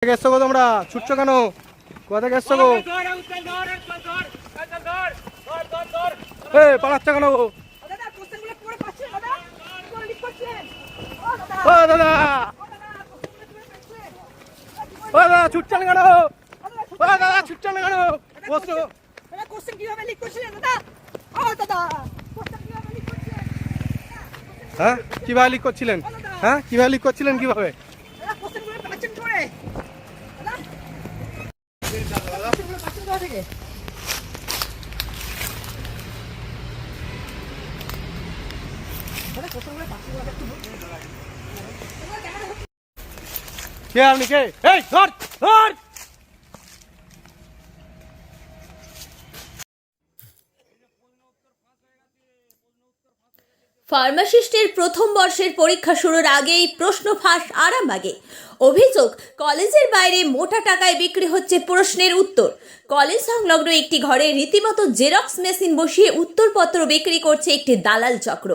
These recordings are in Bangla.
এসছো গো তোমরা ছুটছো কেন? কোথা থেকে এসছো গো? পালাচ্ছ কেন গো? ও দাদা, ও দাদা ছুটছেন কেন? ও দাদা ছুটছেন কেন? বসো। হ্যাঁ কিভাবে লিক করছিলেন? হ্যাঁ কিভাবে লিক করছিলেন কিভাবে? কে আপনি কে? এই ধর ধর। ফার্মাসিস্টের প্রথম বর্ষের পরীক্ষা শুরুর আগেই প্রশ্ন ফাঁস আরামবাগে। অভিযোগ, কলেজের বাইরে মোটা টাকায় বিক্রি হচ্ছে প্রশ্নের উত্তর। কলেজ সংলগ্ন একটি ঘরে রীতিমতো জেরক্স মেশিন বসিয়ে উত্তরপত্র বিক্রি করছে একটি দালাল চক্র।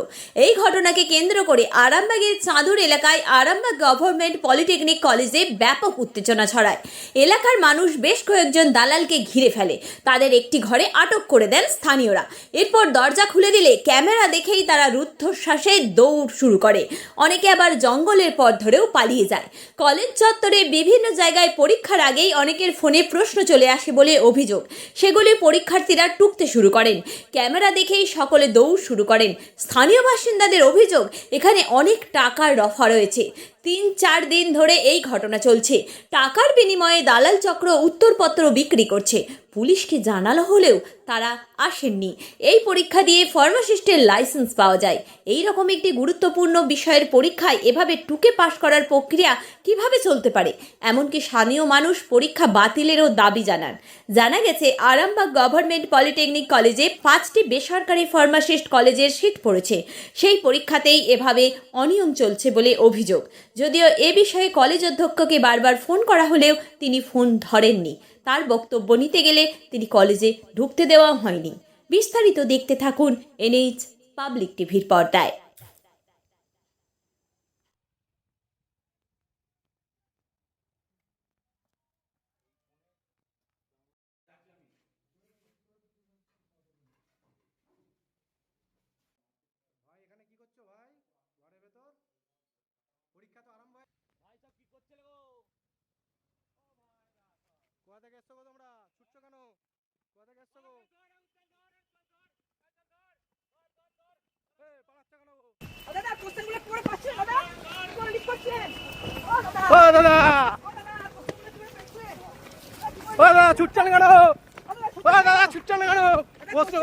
এই ঘটনাকে কেন্দ্র করে আরামবাগের চাঁদুর এলাকায় আরামবাগ গভর্নমেন্ট পলিটেকনিক কলেজে ব্যাপক উত্তেজনা ছড়ায়। এলাকার মানুষ বেশ কয়েকজন দালালকে ঘিরে ফেলে। তাদের একটি ঘরে আটক করে দেন স্থানীয়রা। এরপর দরজা খুলে দিলে ক্যামেরা দেখেই তারা রুদ্ধশ্বাসে দৌড় শুরু করে। অনেকে আবার জঙ্গলের পথ ধরেও পালিয়ে যায়। কলেজ চত্বরে বিভিন্ন জায়গায় পরীক্ষার আগেই অনেকের ফোনে প্রশ্ন চলে আসে বলে অভিযোগ। সেগুলি পরীক্ষার্থীরা টুকতে শুরু করেন। ক্যামেরা দেখেই সকলে দৌড় শুরু করেন। স্থানীয় বাসিন্দাদের অভিযোগ, এখানে অনেক টাকার রফা রয়েছে। ৩-৪ দিন ধরে এই ঘটনা চলছে। টাকার বিনিময়ে দালাল চক্র উত্তরপত্র বিক্রি করছে। পুলিশকে জানানো হলেও তারা আসেননি। এই পরীক্ষা দিয়ে ফার্মাসিস্টের লাইসেন্স পাওয়া যায়। এই রকম একটি গুরুত্বপূর্ণ বিষয়ের পরীক্ষায় এভাবে টুকে পাশ করার প্রক্রিয়া কিভাবে চলতে পারে? এমনকি স্থানীয় মানুষ পরীক্ষা বাতিলেরও দাবি জানান। জানা গেছে, আরামবাগ গভর্নমেন্ট পলিটেকনিক কলেজে 5টি বেসরকারি ফার্মাসিস্ট কলেজের সিট পড়েছে। সেই পরীক্ষাতেই এভাবে অনিয়ম চলছে বলে অভিযোগ। যদিও এ বিষয়ে কলেজ অধ্যক্ষকে বারবার ফোন করা হলেও তিনি ফোন ধরেননি। তার বক্তব্য নিতে গেলে তিনি কলেজে ঢুকতে দেওয়া হয়নি। বিস্তারিত দেখতে থাকুন এনএইচ পাবলিক টিভির পর্দায়। ভাই এখানে কি করছো ভাই? ঘরের ভেতর পরীক্ষা তো আরম্ভ হয়। ভাই সব কি করছিলে গো? কোথা থেকে এসছো গো তোমরা ছুটছো কেন? কোথা থেকে এসছো গো? পালাচ্ছ কেন গো? ও দাদা, ও দাদা ছুটছেন কেন? ও দাদা ছুটছেন কেন? বসো।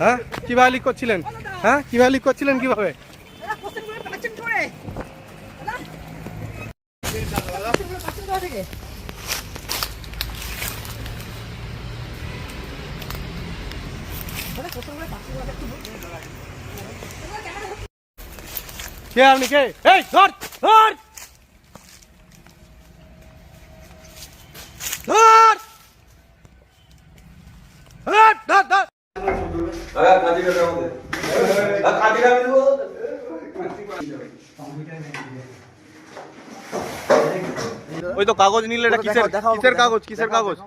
হ্যাঁ কিভাবে লিক করছিলেন? হ্যাঁ কিভাবে লিক করছিলেন কিভাবে? কে আপনি কে? এই ধর ধর ধর ধর ধর ধর। ওই তো কাগজ নিলে, এটা কিসের কিসের কাগজ? কিসের কাগজ?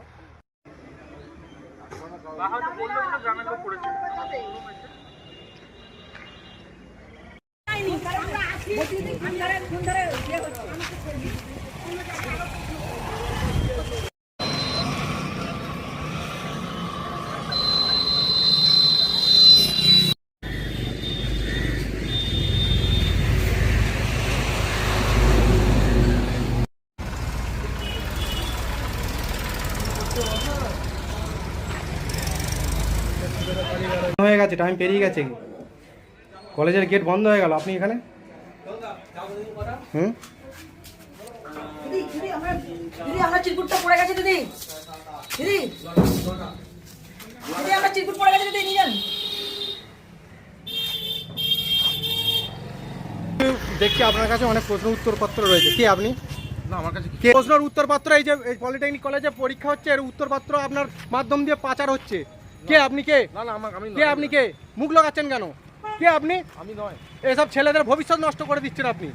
হয়ে গেছে, টাইম পেরিয়ে গেছে, কলেজের গেট বন্ধ হয়ে গেল, আপনি এখানে? হুম দিদি আমরা চিরকুটটা পড়ে গেছে দিদি। দিদি দিদি আমরা চিরকুট পড়ে গেছে দিদি, নিয়ে যান। দেখছি আপনার কাছে অনেক প্রশ্ন উত্তরপত্র রয়েছে। কে আপনি? না আমার কাছে কে প্রশ্নের উত্তরপত্র? এই যে পলিটেকনিক কলেজে পরীক্ষা হচ্ছে, এর উত্তরপত্র আপনার মাধ্যম দিয়ে পাচার হচ্ছে। কে আপনি? কে না না আমি কে আপনি? কে মুখ লাগাচ্ছেন কেন? কে আপনি? আমি নয়, এইসব ছেলেদের ভবিষ্যৎ নষ্ট করে দিচ্ছেন আপনি।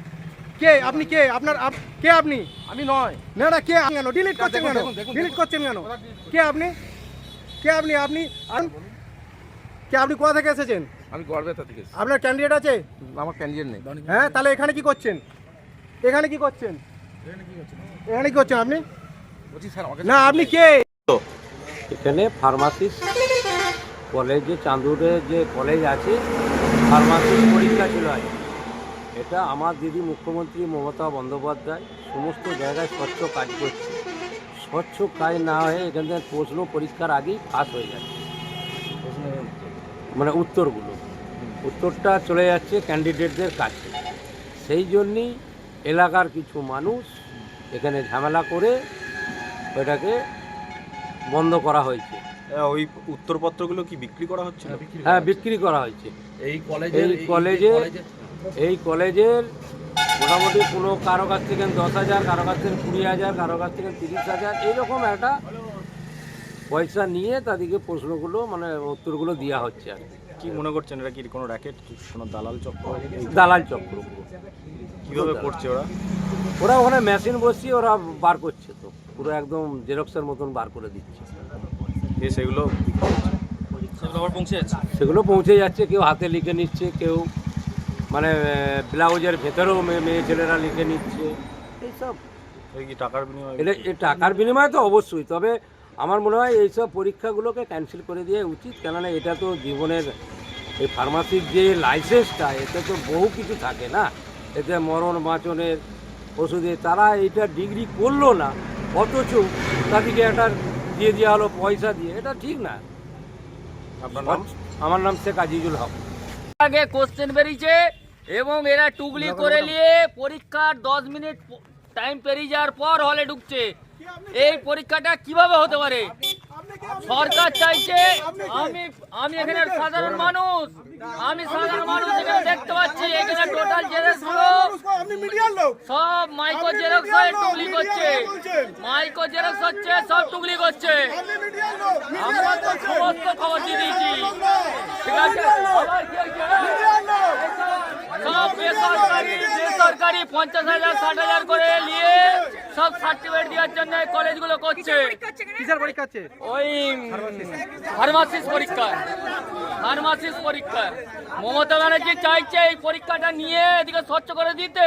কে আপনি? কে আপনার কে আপনি? আমি নয়। না না, কে কেন ডিলিট করছেন কেন? দেখুন, ডিলিট করছেন কেন? কে আপনি? কে আপনি? আপনি কে? আপনি কোথা থেকে এসেছেন? আমি গড়বেতা থেকে এসেছি। আপনার ক্যান্ডিডেট আছে? আমার ক্যান্ডিডেট নেই। হ্যাঁ, তাহলে এখানে কি করছেন? এখানে কি করছেন? এখানে কি করছেন আপনি? বলছি স্যার আমাকে না, আপনি কে? এখানে ফার্মাসিস্ট কলেজে চাঁদুরে যে কলেজ আছে ফার্মাসিস্ট পরীক্ষা ছিল আজ। এটা আমার দিদি মুখ্যমন্ত্রী মমতা বন্দ্যোপাধ্যায় সমস্ত জায়গায় স্বচ্ছ কাজ করছে। স্বচ্ছ কাজ না হয়ে এখান থেকে প্রশ্ন পরীক্ষার আগেই পাস হয়ে যাচ্ছে, মানে উত্তরটা চলে যাচ্ছে ক্যান্ডিডেটদের কাছে। সেই জন্যই এলাকার কিছু মানুষ এখানে ঝামেলা করে ওটাকে বন্ধ করা হয়েছে। ওই উত্তরপত্রগুলো কি বিক্রি করা হচ্ছে? হ্যাঁ, বিক্রি করা হয়েছে। এই কলেজের মোটামুটি কোনো কারো কাছ থেকে 10,000, কারো কাছ থেকে 20,000, কারো কাছ থেকে 30,000 এইরকম একটা পয়সা নিয়ে তাদেরকে প্রশ্নগুলো মানে উত্তরগুলো দেওয়া হচ্ছে। আর কি মনে করছেন এটা কি কোনো র্যাকেট, কোনো দালাল চক্র? দালাল চক্র। কিভাবে করছে ওরা? ওরা ওখানে মেশিন বসিয়ে ওরা বার করছে, তো পুরো একদম জেরক্সের মতন বার করে দিচ্ছে। সেগুলো সেগুলো পৌঁছে যাচ্ছে, কেউ হাতে লিখে নিচ্ছে, কেউ মানে ব্লাউজের ভেতরেও মেয়ে ছেলেরা লিখে নিচ্ছে। এইসব কি টাকার বিনিময়ে? এই টাকার বিনিময়ে তো অবশ্যই, তবে আমার মনে হয় এইসব পরীক্ষাগুলোকে ক্যান্সেল করে দেওয়া উচিত। কেননা এটা তো জীবনের এই ফার্মাসির যে লাইসেন্সটা, এতে তো বহু কিছু থাকে না, এতে মরণ বাঁচনের ওষুধে। তারা এইটা ডিগ্রি করলো না, অথচ তাদেরকে একটা দিয়ে দেওয়া হলো পয়সা দিয়ে, এটা ঠিক না। আপনার নাম? আমার নাম শেখ আজিজুল হক। আগে কোশ্চেন বেরিয়েছে এবং এরা টুকলি করে নিয়ে পরীক্ষার 10 মিনিট টাইম পেরিয়ে যাওয়ার পর হলে ঢুকছে। এই পরীক্ষাটা কিভাবে হতে পারে? সরকার চাইছে, আমি এখানে সাধারণ মানুষ, এখানে দেখতে পাচ্ছি এখানে টোটাল জেরক্স গুলো সব মাইক্রো জেরক্স হয়ে টুকলি করছে, মাইক্রো জেরক্স হচ্ছে, সব টুকলি করছে। আমরা তো সমস্ত খবর দিয়ে দিয়েছি, ঠিক আছে? সব বেসরকারি 50,000 60,000 করে নিয়ে সব সার্টিফিকেট দেওয়ার জন্য কলেজগুলো করছে। কিসের পরীক্ষা আছে? ওই ফার্মাসিস্ট পরীক্ষা। মমতা ব্যানার্জি চাইছে এই পরীক্ষাটা নিয়ে এদিকে স্বচ্ছ করে দিতে,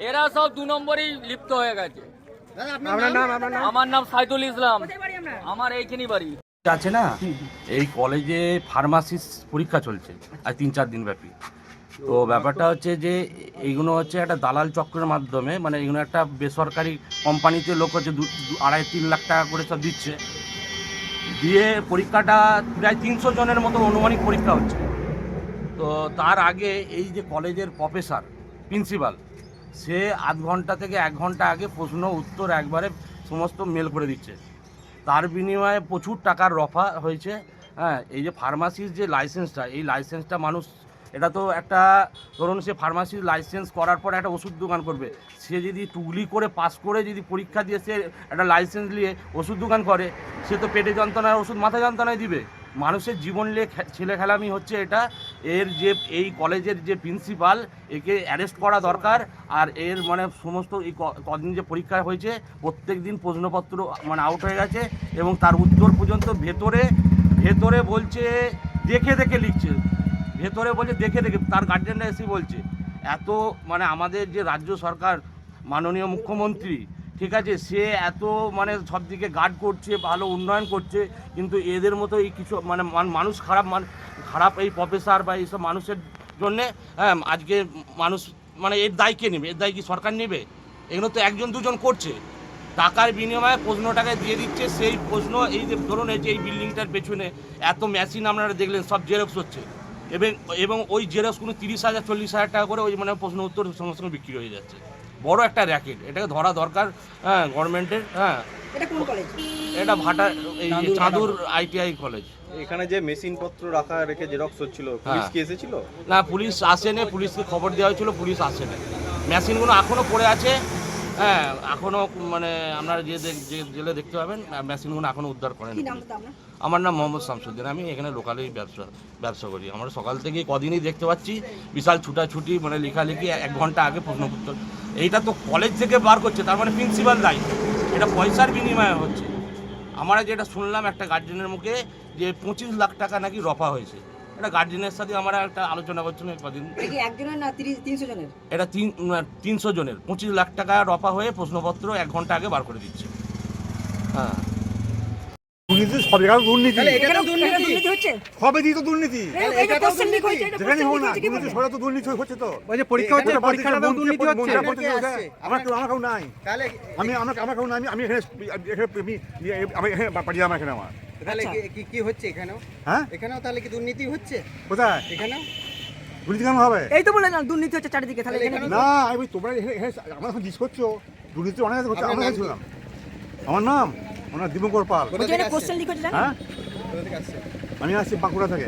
এরা সব 2 নম্বরই লিপ্ত হয়ে গেছে। আপনার নাম? আমার নাম সাইদুল ইসলাম, আমার এইখানেই বাড়ি। আছে না, এই কলেজে ফার্মাসিস্ট পরীক্ষা চলছে আজ 3-4 দিন ব্যাপী। তো ব্যাপারটা হচ্ছে যে এইগুলো হচ্ছে একটা দালাল চক্রের মাধ্যমে, মানে এইগুলো একটা বেসরকারি কোম্পানিতে লোক হচ্ছে 2.5-3 লাখ টাকা করে সব দিচ্ছে, দিয়ে পরীক্ষাটা প্রায় 300 জনের মতো অনুমানিক পরীক্ষা হচ্ছে। তো তার আগে এই যে কলেজের প্রফেসর প্রিন্সিপাল, সে আধ ঘন্টা থেকে 1 ঘন্টা আগে প্রশ্ন উত্তর একবারে সমস্ত মেল করে দিচ্ছে। তার বিনিময়ে প্রচুর টাকার রফা হয়েছে। হ্যাঁ, এই যে ফার্মাসির যে লাইসেন্সটা, এই লাইসেন্সটা মানুষ, এটা তো একটা ধরুন সে ফার্মাসির লাইসেন্স করার পর একটা ওষুধ দোকান করবে, সে যদি টুগলি করে পাস করে যদি পরীক্ষা দিয়ে সে একটা লাইসেন্স নিয়ে ওষুধ দোকান করে, সে তো পেটে যন্ত্রণার ওষুধ মাথা যন্ত্রণায় দিবে। মানুষের জীবন নিয়ে ছেলে খেলামি হচ্ছে এটা। এর যে এই কলেজের যে প্রিন্সিপাল, একে অ্যারেস্ট করা দরকার। আর এর মানে সমস্ত এই কদিন যে পরীক্ষা হয়েছে প্রত্যেক দিন প্রশ্নপত্র মানে আউট হয়ে গেছে, এবং তার উত্তর পর্যন্ত ভেতরে বলছে দেখে লিখছে, ভেতরে বলছে দেখে তার গার্জেনরা এসে বলছে। এত মানে আমাদের যে রাজ্য সরকার মাননীয় মুখ্যমন্ত্রী, ঠিক আছে, সে এত মানে সব দিকে গার্ড করছে, ভালো উন্নয়ন করছে, কিন্তু এদের মতো এই কিছু মানে মানুষ খারাপ এই প্রফেসর বা এইসব মানুষের জন্যে আজকে মানুষ মানে এর দায় কে নেবে? এর দায় কি সরকার নেবে? এগুলো তো 1-2 জন করছে, টাকার বিনিময়ে প্রশ্ন টাকায় দিয়ে দিচ্ছে। সেই প্রশ্ন এই যে ধরুন এই যে এই বিল্ডিংটার পেছনে এত মেশিন আপনারা দেখলেন, সব জেরক্স হচ্ছে, এবং ওই জেরক্স কোনো 30,000 40,000 টাকা করে ওই মানে প্রশ্ন উত্তর সঙ্গে সঙ্গে বিক্রি হয়ে যাচ্ছে। বড় একটা র্যাকেট, এটাকে ধরা দরকার গভর্নমেন্টের। হ্যাঁ, এটা ভাটা এই চাঁদুর ITI কলেজ। এখানে যে মেশিন পত্র রেখে জেরক্স হচ্ছিল, পুলিশ কি এসেছিল? না, পুলিশ আসেনি, পুলিশকে খবর দেওয়া হয়েছিল, পুলিশ আসেনি। মেশিনগুলো এখনও পড়ে আছে, হ্যাঁ এখনও মানে আপনারা যে জেলে দেখতে পাবেন মেশিনগুলো এখনও উদ্ধার করেন। কি নাম আপনার? আমার নাম মোহাম্মদ শামসুদ্দিন, আমি এখানে লোকালেই ব্যবসা করি। আমরা সকাল থেকে কদিনই দেখতে পাচ্ছি বিশাল ছুটাছুটি, মানে লেখালেখি 1 ঘন্টা আগে প্রশ্নপত্র। এইটা তো কলেজ থেকে বার করছে, তার মানে প্রিন্সিপাল দায়ী। এটা পয়সার বিনিময়ে হচ্ছে। আমরা যেটা শুনলাম একটা গার্জেনের মুখে যে 25 লাখ টাকা নাকি রফা হয়েছে। এটা গার্জেনের সাথে আমরা একটা আলোচনা করছিলাম কদিন। এটা কি একজনের না 300 জনের? এটা 300 জনের 25 লাখ টাকা রফা হয়ে প্রশ্নপত্র 1 ঘন্টা আগে বার করে দিচ্ছে। হ্যাঁ, দুর্নীতি সব জায়গায় দুর্নীতি, এখানে দুর্নীতি হচ্ছে। সবে দিয়ে তো দুর্নীতি, এই যে কোশ্চেন লিক হয়েছে, এটা যেখানে হোক না হচ্ছে কি দুর্নীতি, বলবো? সরে তো দুর্নীতি হচ্ছে তো। ওই যে পরীক্ষা হচ্ছে, পরীক্ষাটা দুর্নীতি হচ্ছে। আমার কেউ নাই, তাহলে আমার কেউ নাই, আমি এখানে আমি এখানে পাঠিয়ে আমার এখানে আমার তাহলে কি হচ্ছে এখানেও? হ্যাঁ এখানেও তাহলে কি দুর্নীতি হচ্ছে? কোথায় এখানেও দুর্নীতি কেন হবে? এই তো বলে না দুর্নীতি হচ্ছে চারিদিকে, তাহলে এখানে কি? না আমি তোমরা এখানে আমার এখন জিজ্ঞেস করছো দুর্নীতি অনেক হচ্ছে। আমরা ছিলাম, আমার নাম ওনার দিবঙ্কর পাল। বলছি এটা কোশ্চেন লিক হচ্ছে জানেন? হ্যাঁ আমি আসছি বাঁকুড়া থেকে।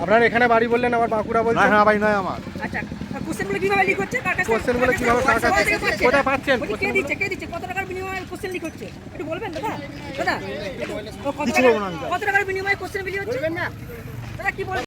আপনার এখানে বাড়ি বললেন, আবার বাঁকুড়া না বলছেন। না ভাই নয় আমার। আচ্ছা, কোশ্চেন গুলো কিভাবে লিক হচ্ছে? কার কাছে? কোশ্চেন গুলো কিভাবে কার কাছে? কোথায় পাচ্ছেন? কে দিচ্ছে? কত টাকার বিনিময়ে কোশ্চেন লিক হচ্ছে? একটু বলবেন দাদা? দাদা, কত কিছু টাকার- বলবো না আমি। কত টাকার বিনিময়ে কোশ্চেন লিক হচ্ছে? বলবেন না? দাদা কি বলেন?